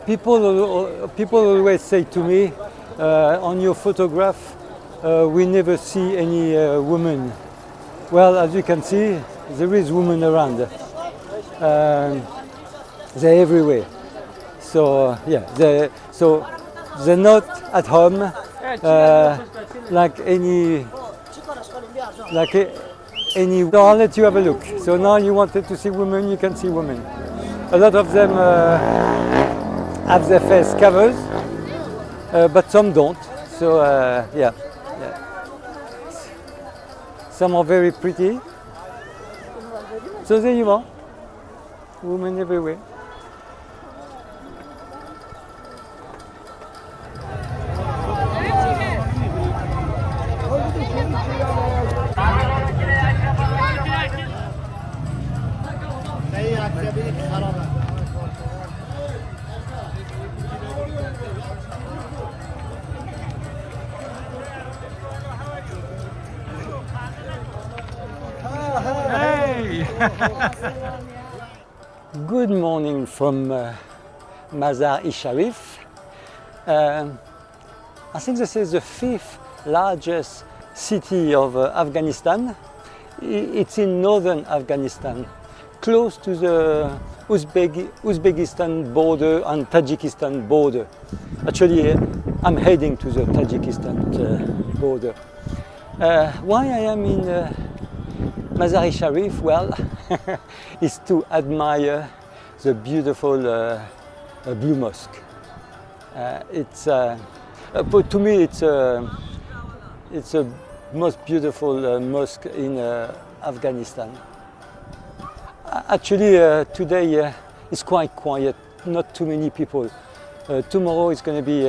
People always say to me, on your photograph, we never see any women. Well, as you can see, there is women around. They're everywhere. So they're not at home like any. So I'll let you have a look. So now you wanted to see women, you can see women. A lot of them have their face covered, but some don't. So yeah. Some are very pretty. So there you are, women everywhere. Good morning from Mazar I Sharif. I think this is the fifth largest city of Afghanistan. It's in northern Afghanistan, close to the Uzbekistan border and Tajikistan border. Actually, I'm heading to the Tajikistan border. Why I am in Mazar I Sharif? Well, is to admire the beautiful Blue Mosque. To me, it's a most beautiful mosque in Afghanistan. Actually, today it's quite quiet, not too many people. Tomorrow is going to be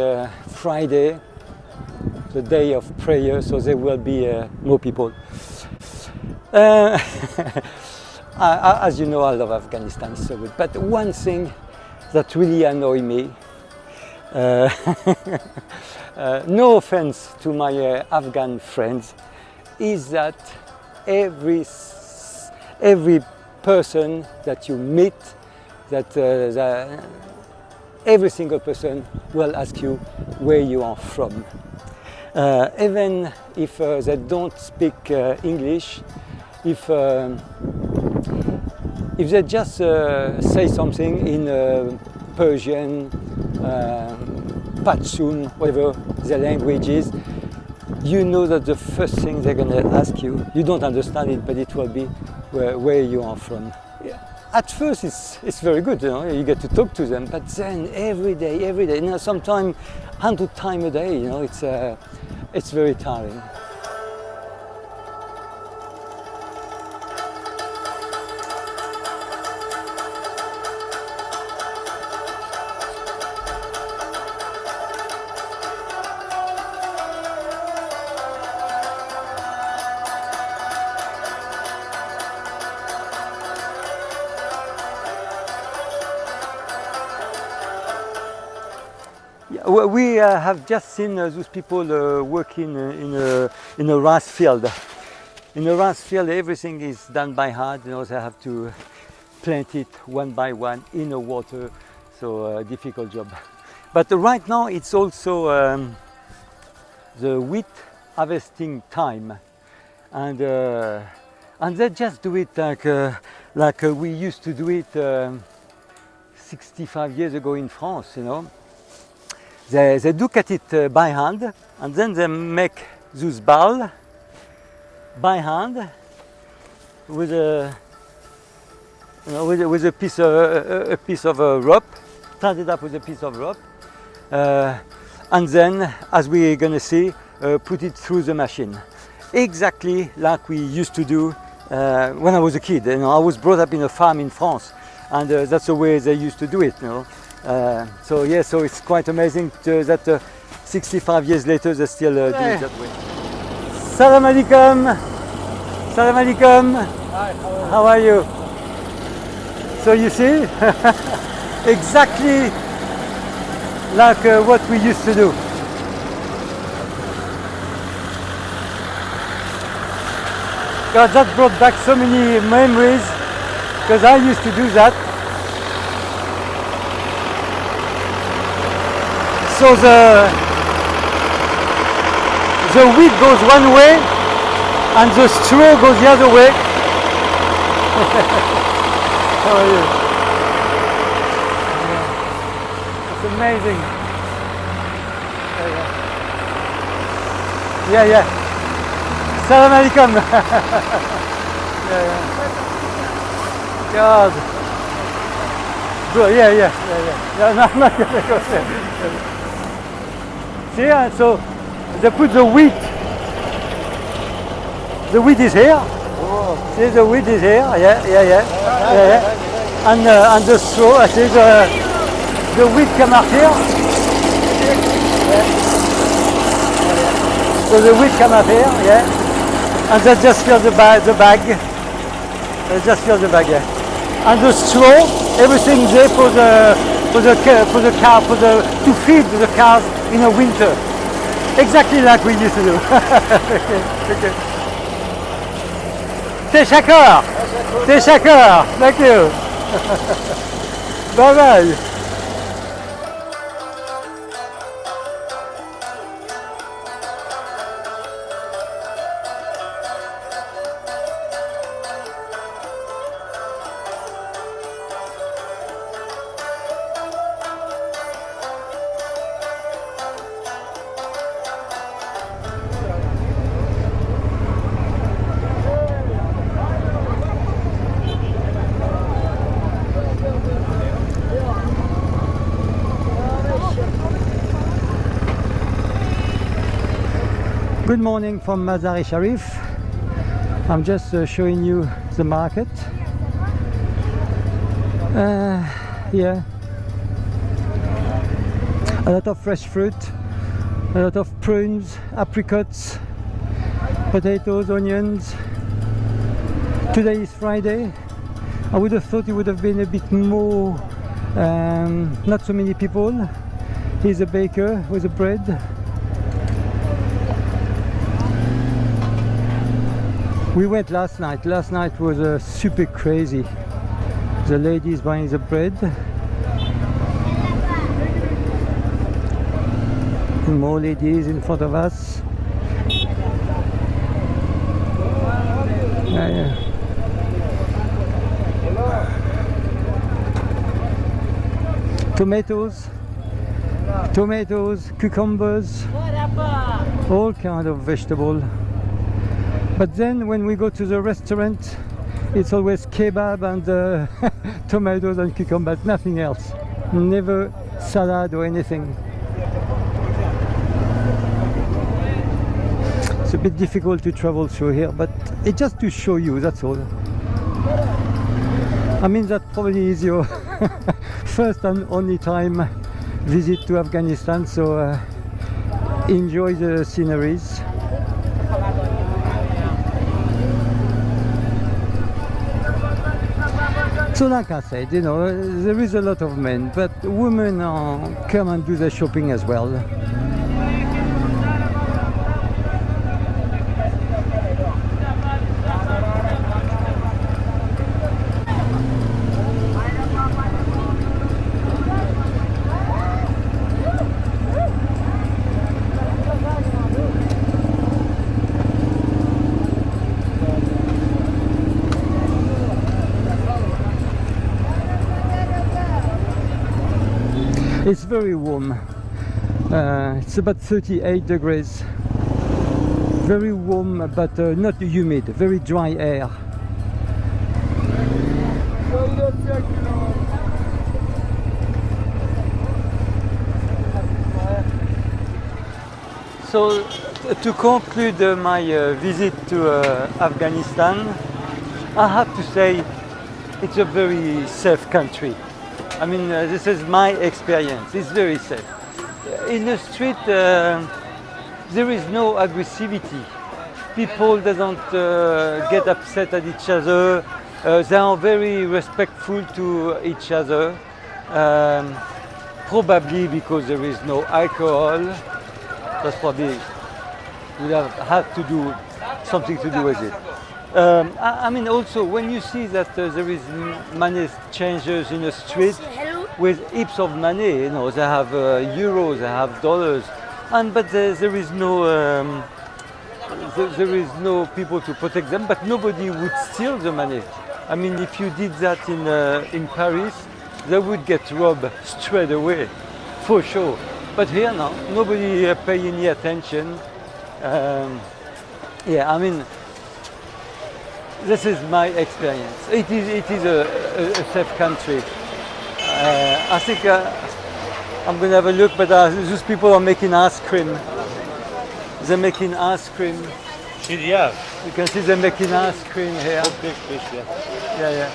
Friday, the day of prayer, so there will be more people. As you know, I love Afghanistan so good. But one thing that really annoys me, no offense to my Afghan friends, is that every person that you meet, every single person will ask you where you are from. Even if they don't speak English, if they just say something in Persian, Pashtun, whatever the language is, you know that the first thing they're going to ask you, you don't understand it, but it will be where you are from. Yeah. At first it's very good, you get to talk to them, but then every day, sometimes 100 times a day, it's very tiring. We have just seen those people working in a rice field. In a rice field, everything is done by hand. They have to plant it one by one in the water, so a difficult job. But right now, it's also the wheat harvesting time, and they just do it like we used to do it 65 years ago in France. They do cut it by hand, and then they make those balls by hand with a piece of rope, tied it up with a piece of rope, and then, as we're going to see, put it through the machine, exactly like we used to do when I was a kid. I was brought up in a farm in France, and that's the way they used to do it. So it's quite amazing that 65 years later they still do it that way. Salam alaikum. Salam alaikum. Hi, how are you? So you see, exactly like what we used to do. God, that brought back so many memories, because I used to do that. So the wheat goes one way and the straw goes the other way. How are you? It's amazing. Yeah. Salam alaikum. Yeah. God. Bro, yeah. No, I'm not gonna go there. See, so they put the wheat. The wheat is here. Oh. See, the wheat is here. Yeah. And the straw. I see the wheat come out here. So the wheat come out here, yeah. And they just fill the bag. They just fill the bag, yeah. And the straw, everything there for the car, to feed the cars in the winter. Exactly like we used to do. Okay. Teşekkür. Thank you. Bye bye. Good morning from Mazar I Sharif. I'm just showing you the market. Yeah, a lot of fresh fruit, a lot of prunes, apricots, potatoes, onions. Today is Friday. I would have thought it would have been a bit more, not so many people. Here's a baker with a bread. We went last night. Last night was super crazy. The ladies buying the bread. And more ladies in front of us. Yeah. Tomatoes, cucumbers, all kind of vegetable. But then when we go to the restaurant, it's always kebab and tomatoes and cucumbers, nothing else. Never salad or anything. It's a bit difficult to travel through here, but it's just to show you, that's all. I mean, that probably is your first and only time visit to Afghanistan, so enjoy the sceneries. So like I said, you know, there is a lot of men, but women come and do their shopping as well. It's very warm. It's about 38 degrees. Very warm, but not humid. Very dry air. So, to conclude my visit to Afghanistan, I have to say it's a very safe country. I mean, this is my experience. It's very safe. In the street, there is no aggressivity. People don't get upset at each other. They are very respectful to each other. Probably because there is no alcohol. That's probably would have to do something to do with it. I mean, also when you see that there is many changes in the street, with heaps of money. You know, they have euros, they have dollars, and but there is no there is no people to protect them. But nobody would steal the money. I mean, if you did that in Paris, they would get robbed straight away, for sure. But here, no, nobody pay any attention. Yeah, I mean, this is my experience. It is a safe country. I think I'm going to have a look, but those people are making ice cream. They're making ice cream. Yeah. You can see they're making ice cream here. Yeah.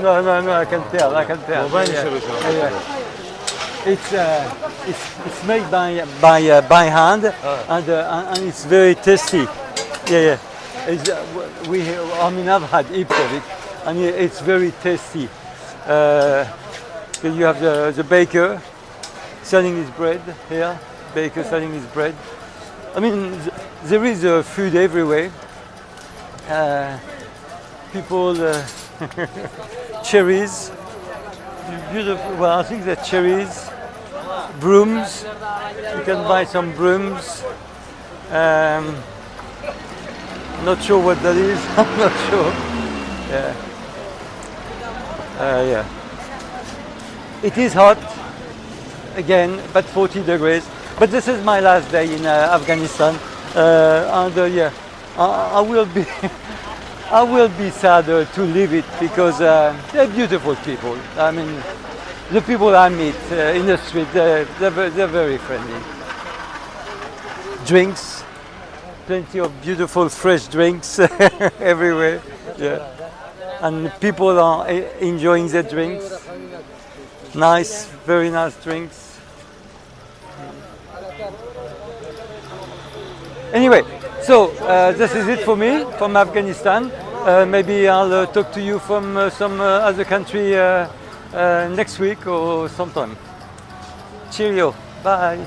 No, I can tell. It's made by hand, and it's very tasty. Yeah. I've had heaps of it, and it's very tasty. You have the baker selling his bread here. Baker selling his bread. I mean, there is food everywhere. People, cherries, beautiful. Well, I think they're cherries. Brooms. You can buy some brooms. Not sure what that is. I'm not sure. Yeah. It is hot again, but 40 degrees. But this is my last day in Afghanistan, and yeah, I will be I will be sad to leave it because they're beautiful people. I mean, the people I meet in the street, they're very friendly. Drinks, plenty of beautiful fresh drinks everywhere. Yeah, and people are enjoying their drinks. Nice, very nice drinks. Anyway, so this is it for me from Afghanistan. Maybe I'll talk to you from some other country next week or sometime. Cheerio, bye.